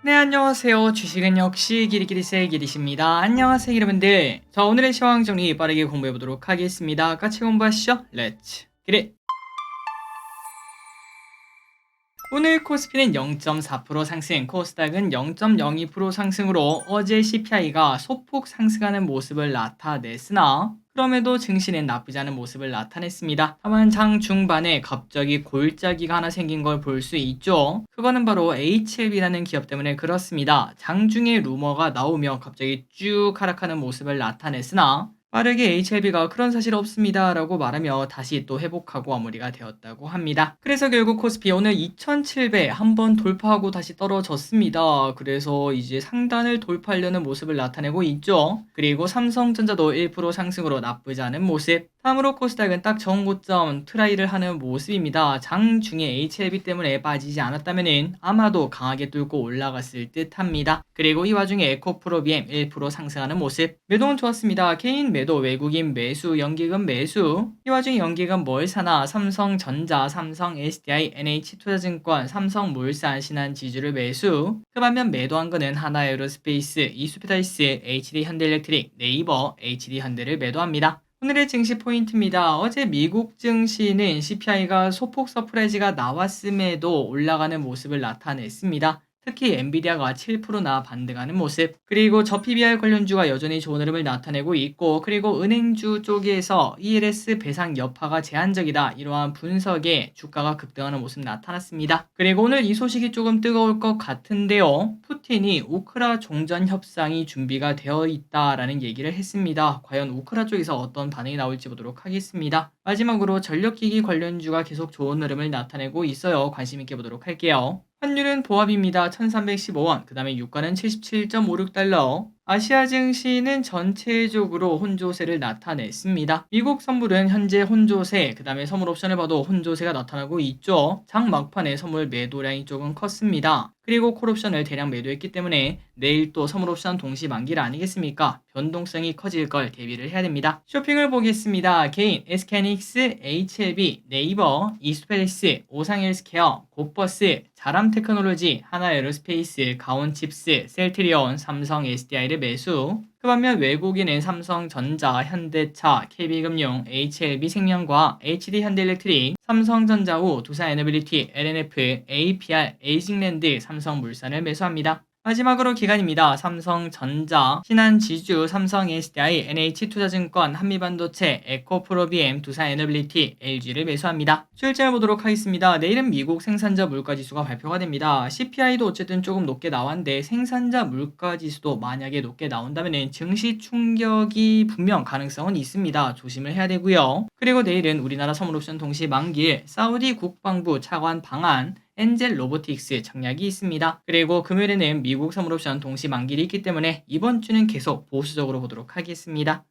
네, 안녕하세요. 주식은 역시 기리기리세 기리십니다. 안녕하세요, 여러분들. 자, 오늘의 시황 정리 빠르게 공부해 보도록 하겠습니다. 같이 공부하시죠. 렛츠 기릿. 오늘 코스피는 0.4% 상승, 코스닥은 0.02% 상승으로 어제 CPI가 소폭 상승하는 모습을 나타냈으나 그럼에도 증시는 나쁘지 않은 모습을 나타냈습니다. 다만 장 중반에 갑자기 골짜기가 하나 생긴 걸 볼 수 있죠. 그거는 바로 HLB라는 기업 때문에 그렇습니다. 장중에 루머가 나오며 갑자기 쭉 하락하는 모습을 나타냈으나 빠르게 HLB가 그런 사실 없습니다 라고 말하며 다시 또 회복하고 마무리가 되었다고 합니다. 그래서 결국 코스피 오늘 2700 한번 돌파하고 다시 떨어졌습니다. 그래서 이제 상단을 돌파하려는 모습을 나타내고 있죠. 그리고 삼성전자도 1% 상승으로 나쁘지 않은 모습. 다음으로 코스닥은 딱 정고점 트라이를 하는 모습입니다. 장중에 HLB 때문에 빠지지 않았다면 아마도 강하게 뚫고 올라갔을 듯 합니다. 그리고 이 와중에 에코프로비엠 1% 상승하는 모습. 매도는 좋았습니다. 개인 매도, 외국인 매수, 연기금 매수. 이 와중에 연기금 뭘 사나 삼성전자, 삼성 SDI, NH투자증권, 삼성물산, 신한지주를 매수. 그 반면 매도한 거는 하나에어로스페이스, 이수페달스, HD현대일렉트릭, 네이버, HD현대를 매도합니다. 오늘의 증시 포인트입니다. 어제 미국 증시는 CPI가 소폭 서프라이즈가 나왔음에도 올라가는 모습을 나타냈습니다. 특히 엔비디아가 7%나 반등하는 모습, 그리고 저 PBR 관련주가 여전히 좋은 흐름을 나타내고 있고, 그리고 은행주 쪽에서 ELS 배상 여파가 제한적이다, 이러한 분석에 주가가 급등하는 모습 나타났습니다. 그리고 오늘 이 소식이 조금 뜨거울 것 같은데요. 푸틴이 우크라 종전 협상이 준비가 되어 있다라는 얘기를 했습니다. 과연 우크라 쪽에서 어떤 반응이 나올지 보도록 하겠습니다. 마지막으로 전력기기 관련주가 계속 좋은 흐름을 나타내고 있어요. 관심 있게 보도록 할게요. 환율은 보합입니다. 1315원, 그 다음에 유가는 77.56달러. 아시아 증시는 전체적으로 혼조세를 나타냈습니다. 미국 선물은 현재 혼조세, 그 다음에 선물 옵션을 봐도 혼조세가 나타나고 있죠. 장 막판에 선물 매도량이 조금 컸습니다. 그리고 콜옵션을 대량 매도했기 때문에 내일 또 선물 옵션 동시 만기일 아니겠습니까? 변동성이 커질 걸 대비를 해야 됩니다. 쇼핑을 보겠습니다. 개인, SK하이닉스, HLB, 네이버, 이스펠리스, 오상헬스케어, 곧버스, 자람테크놀로지, 하나에어로스페이스, 가온칩스, 셀트리온, 삼성 SDI를 매수. 그 반면 외국인은 삼성전자, 현대차, KB금융, HLB생명과, HD현대일렉트릭, 삼성전자우, 두산에너빌리티, LNF, APR, 에이징랜드, 삼성물산을 매수합니다. 마지막으로 기관입니다. 삼성전자, 신한지주, 삼성 SDI, NH투자증권, 한미반도체, 에코프로비엠, 두산에너빌리티, LG를 매수합니다. 수요일장을 보도록 하겠습니다. 내일은 미국 생산자 물가지수가 발표가 됩니다. CPI도 어쨌든 조금 높게 나왔는데 생산자 물가지수도 만약에 높게 나온다면 증시 충격이 분명 가능성은 있습니다. 조심을 해야 되고요. 그리고 내일은 우리나라 선물옵션 동시 만기일, 사우디 국방부 차관 방한, 엔젤 로보틱스 청약이 있습니다. 그리고 금요일에는 미국 선물옵션 동시 만기일이 있기 때문에 이번 주는 계속 보수적으로 보도록 하겠습니다.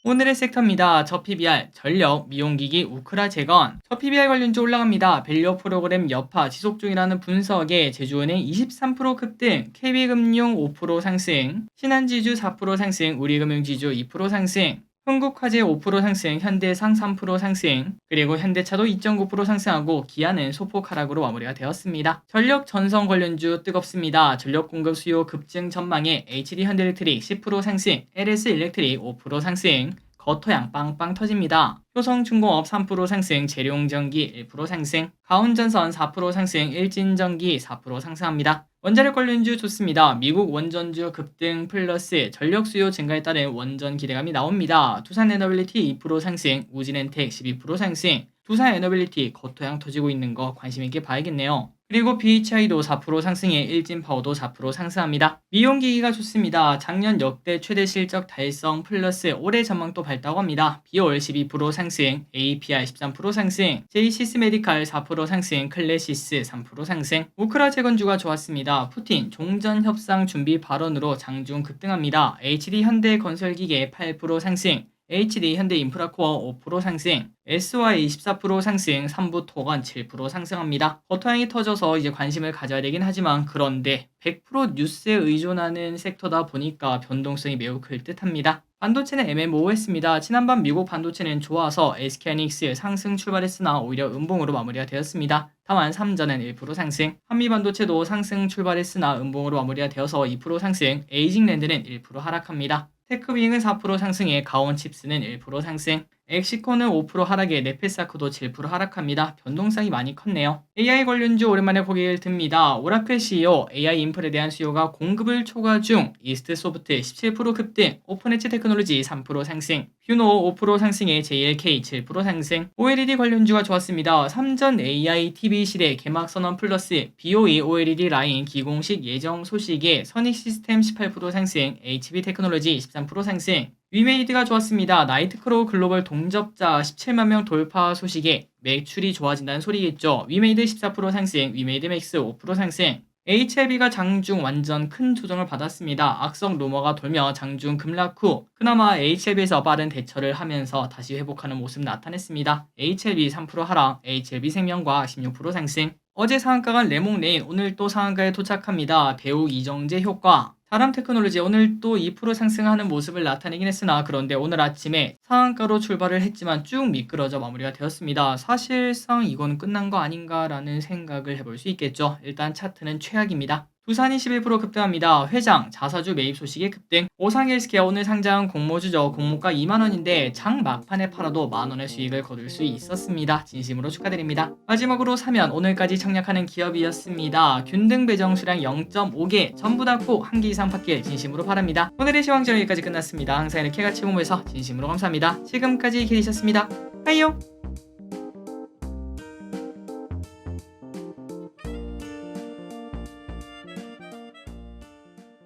오늘의 섹터입니다. 저 PBR, 전력, 미용기기, 우크라 재건. 저 PBR 관련주 올라갑니다. 밸류 프로그램 여파 지속 중이라는 분석에 제주은행 23% 급등, KB금융 5% 상승, 신한지주 4% 상승, 우리금융지주 2% 상승, 흥국화재 5% 상승, 현대상 3% 상승, 그리고 현대차도 2.9% 상승하고 기아는 소폭 하락으로 마무리가 되었습니다. 전력 전선 관련주 뜨겁습니다. 전력 공급 수요 급증 전망에 HD현대일렉트릭 10% 상승, LS일렉트릭 5% 상승, 거토양 빵빵 터집니다. 효성중공업 3% 상승, 재룡전기 1% 상승, 가온전선 4% 상승, 일진전기 4% 상승합니다. 원자력 관련주 좋습니다. 미국 원전주 급등 플러스 전력 수요 증가에 따른 원전 기대감이 나옵니다. 두산에너빌리티 2% 상승, 우진엔텍 12% 상승, 두산에너빌리티 거토양 터지고 있는 거 관심 있게 봐야겠네요. 그리고 BHI도 4% 상승해 일진파워도 4% 상승합니다. 미용기기가 좋습니다. 작년 역대 최대 실적 달성 플러스 올해 전망도 밝다고 합니다. 비올 12% 상승, APR 13% 상승, JC스메디칼 4% 상승, 클래시스 3% 상승. 우크라 재건주가 좋았습니다. 푸틴 종전 협상 준비 발언으로 장중 급등합니다. HD현대건설기계 8% 상승, HD 현대인프라코어 5% 상승, SY 24% 상승, 삼부토건 7% 상승합니다. 버터향이 터져서 이제 관심을 가져야 되긴 하지만 그런데 100% 뉴스에 의존하는 섹터다 보니까 변동성이 매우 클 듯합니다. 반도체는 애매모호했습니다. 지난밤 미국 반도체는 좋아서 SK하이닉스 상승 출발했으나 오히려 음봉으로 마무리가 되었습니다. 다만 삼전은 1% 상승, 한미반도체도 상승 출발했으나 음봉으로 마무리가 되어서 2% 상승, 에이징랜드는 1% 하락합니다. 테크비잉은 4% 상승에 가온칩스는 1% 상승, 엑시콘은 5% 하락에 네페사크도 7% 하락합니다. 변동성이 많이 컸네요. AI 관련주 오랜만에 고개를 듭니다. 오라클 CEO AI 인플에 대한 수요가 공급을 초과 중, 이스트소프트 17% 급등, 오픈엣지 테크놀로지 3% 상승, 휴노 5% 상승에 JLK 7% 상승, OLED 관련주가 좋았습니다. 삼전 AI TV 시대 개막 선언 플러스 BOE OLED 라인 기공식 예정 소식에 선익 시스템 18% 상승, HB 테크놀로지 13% 상승, 위메이드가 좋았습니다. 나이트크로우 글로벌 동접자 17만 명 돌파 소식에 매출이 좋아진다는 소리겠죠. 위메이드 14% 상승, 위메이드 맥스 5% 상승, HLB가 장중 완전 큰 조정을 받았습니다. 악성 루머가 돌며 장중 급락 후 그나마 HLB에서 빠른 대처를 하면서 다시 회복하는 모습 나타냈습니다. HLB 3% 하락, HLB 생명과 16% 상승. 어제 상한가가 레몽레인, 오늘 또 상한가에 도착합니다. 배우 이정재 효과. 다람 테크놀로지 오늘 또 2% 상승하는 모습을 나타내긴 했으나 그런데 오늘 아침에 상한가로 출발을 했지만 쭉 미끄러져 마무리가 되었습니다. 사실상 이건 끝난 거 아닌가라는 생각을 해볼 수 있겠죠. 일단 차트는 최악입니다. 두산이 11% 급등합니다. 회장, 자사주 매입 소식에 급등. 오상헬스케어 오늘 상장 공모주죠. 공모가 2만원인데 장 막판에 팔아도 만원의 수익을 거둘 수 있었습니다. 진심으로 축하드립니다. 마지막으로 사면 오늘까지 청약하는 기업이었습니다. 균등 배정 수량 0.5개 전부 다 꼭 한 개 이상 받길 진심으로 바랍니다. 오늘의 시황전 여기까지 끝났습니다. 항상 이렇게 같이 공부해서 진심으로 감사합니다. 지금까지 기리셨습니다. 빠이요.